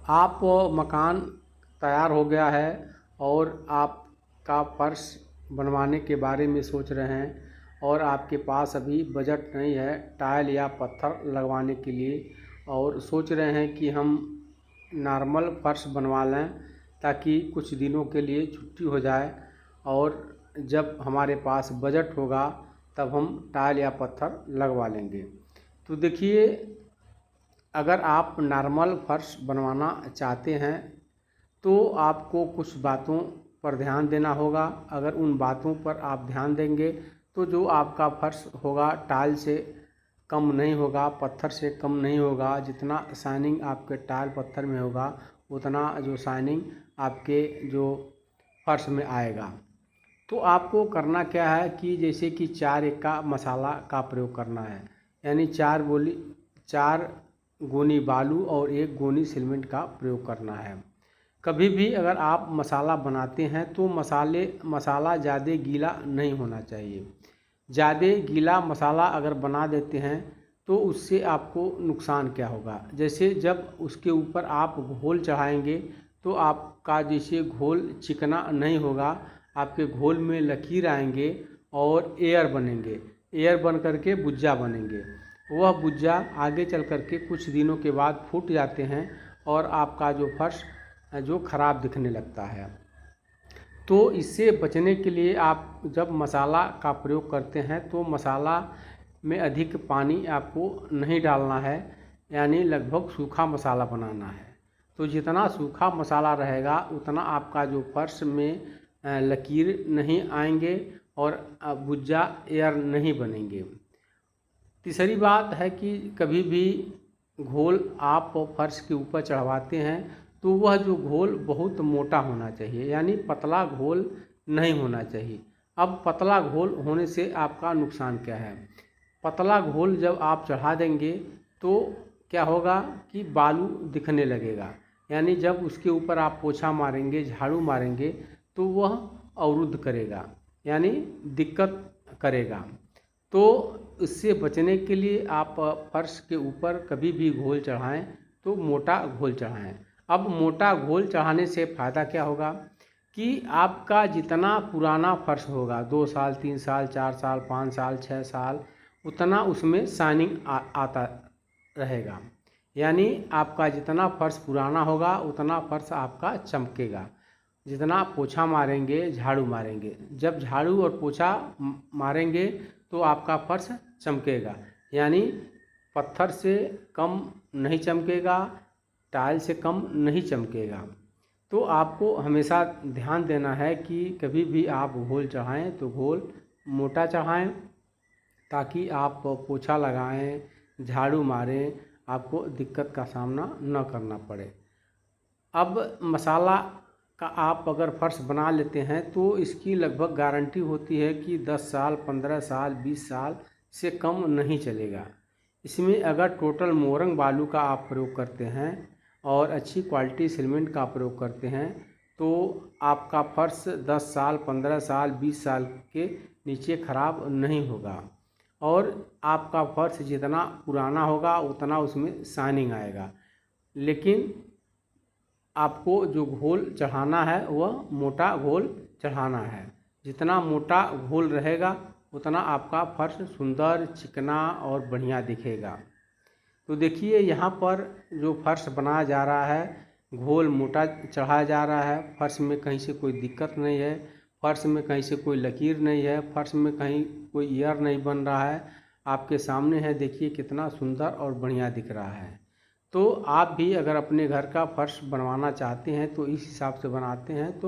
आप मकान तैयार हो गया है और आपका फर्श बनवाने के बारे में सोच रहे हैं और आपके पास अभी बजट नहीं है टाइल या पत्थर लगवाने के लिए, और सोच रहे हैं कि हम नॉर्मल फर्श बनवा लें ताकि कुछ दिनों के लिए छुट्टी हो जाए, और जब हमारे पास बजट होगा तब हम टाइल या पत्थर लगवा लेंगे। तो देखिए, अगर आप नॉर्मल फर्श बनवाना चाहते हैं तो आपको कुछ बातों पर ध्यान देना होगा। अगर उन बातों पर आप ध्यान देंगे तो जो आपका फर्श होगा टाइल से कम नहीं होगा, पत्थर से कम नहीं होगा। जितना शाइनिंग आपके टाइल पत्थर में होगा उतना जो शाइनिंग आपके जो फर्श में आएगा। तो आपको करना क्या है कि जैसे कि 4 एक्का मसाला का प्रयोग करना है, यानी 4 गोनी बालू और 1 गोनी सीमेंट का प्रयोग करना है। कभी भी अगर आप मसाला बनाते हैं तो मसाला ज़्यादा गीला नहीं होना चाहिए। ज़्यादा गीला मसाला अगर बना देते हैं तो उससे आपको नुकसान क्या होगा, जैसे जब उसके ऊपर आप घोल चढ़ाएंगे तो आपका जैसे घोल चिकना नहीं होगा, आपके घोल में लकीर आएंगे और एयर बनेंगे, एयर बन करके बुज्जा बनेंगे। वह बुज्जा आगे चल करके कुछ दिनों के बाद फूट जाते हैं और आपका जो फर्श जो खराब दिखने लगता है। तो इससे बचने के लिए आप जब मसाला का प्रयोग करते हैं तो मसाला में अधिक पानी आपको नहीं डालना है, यानी लगभग सूखा मसाला बनाना है। तो जितना सूखा मसाला रहेगा उतना आपका जो फर्श में लकीर नहीं आएंगे और बुज्जा एयर नहीं बनेंगे। तीसरी बात है कि कभी भी घोल आप फर्श के ऊपर चढ़वाते हैं तो वह जो घोल बहुत मोटा होना चाहिए, यानी पतला घोल नहीं होना चाहिए। अब पतला घोल होने से आपका नुकसान क्या है, पतला घोल जब आप चढ़ा देंगे तो क्या होगा कि बालू दिखने लगेगा, यानी जब उसके ऊपर आप पोछा मारेंगे, झाड़ू मारेंगे तो वह अवरुद्ध करेगा, यानी दिक्कत करेगा। तो इससे बचने के लिए आप फर्श के ऊपर कभी भी घोल चढ़ाएं तो मोटा घोल चढ़ाएं। अब मोटा घोल चढ़ाने से फ़ायदा क्या होगा कि आपका जितना पुराना फर्श होगा, 2 साल 3 साल 4 साल 5 साल 6 साल, उतना उसमें शाइनिंग आता रहेगा। यानी आपका जितना फर्श पुराना होगा उतना फर्श आपका चमकेगा। जितना पोछा मारेंगे, झाड़ू मारेंगे, जब झाड़ू और पोछा मारेंगे तो आपका फर्श चमकेगा, यानी पत्थर से कम नहीं चमकेगा, टाइल से कम नहीं चमकेगा। तो आपको हमेशा ध्यान देना है कि कभी भी आप घोल चढ़ाएं तो घोल मोटा चढ़ाएं ताकि आप पोछा लगाएं, झाड़ू मारें, आपको दिक्कत का सामना न करना पड़े। अब मसाला का आप अगर फर्श बना लेते हैं तो इसकी लगभग गारंटी होती है कि 10 साल 15 साल 20 साल से कम नहीं चलेगा। इसमें अगर टोटल मोरंग बालू का आप प्रयोग करते हैं और अच्छी क्वालिटी सीमेंट का प्रयोग करते हैं तो आपका फर्श 10 साल 15 साल 20 साल के नीचे ख़राब नहीं होगा, और आपका फर्श जितना पुराना होगा उतना उसमें शाइनिंग आएगा। लेकिन आपको जो घोल चढ़ाना है वह मोटा घोल चढ़ाना है। जितना मोटा घोल रहेगा उतना आपका फर्श सुंदर, चिकना और बढ़िया दिखेगा। तो देखिए, यहाँ पर जो फर्श बनाया जा रहा है, घोल मोटा चढ़ाया जा रहा है, फर्श में कहीं से कोई दिक्कत नहीं है, फर्श में कहीं से कोई लकीर नहीं है, फर्श में कहीं कोई एयर नहीं बन रहा है, आपके सामने है। देखिए कितना सुंदर और बढ़िया दिख रहा है। तो आप भी अगर अपने घर का फर्श बनवाना चाहते हैं तो इस हिसाब से बनाते हैं तो